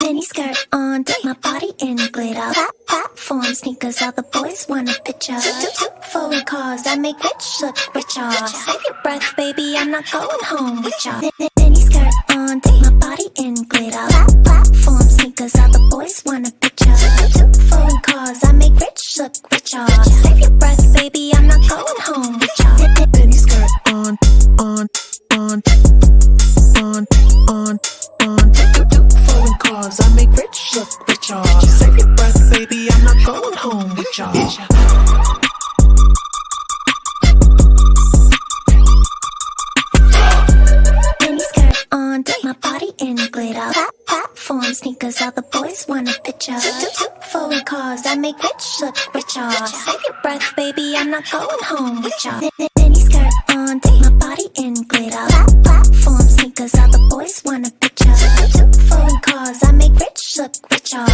Mini skirt on, dip my body in glitter. Platform sneakers, all the boys want a picture. Foreign cars, I make rich look richer. Save your breath, baby, I'm not going home with ya. Mini skirt on, dip my body in glitter. Platform sneakers, all the boys want a picture. Foreign cars, I make rich look richer. Save your breath, baby, I'm not going home with ya. Mini skirt on. Foreign cars, I make rich look richer. Save your breath, baby, I'm not going home with ya. Mini skirt on, dip my body in glitter. Platform sneakers, all the boys want a picture. Foreign cars, I make rich look richer. Save your breath, baby, I'm not going home with ya. Mini skirt on, dip my body in glitter. Platform sneakers, all the boys want a picture. Foreign cars, I make rich look richer.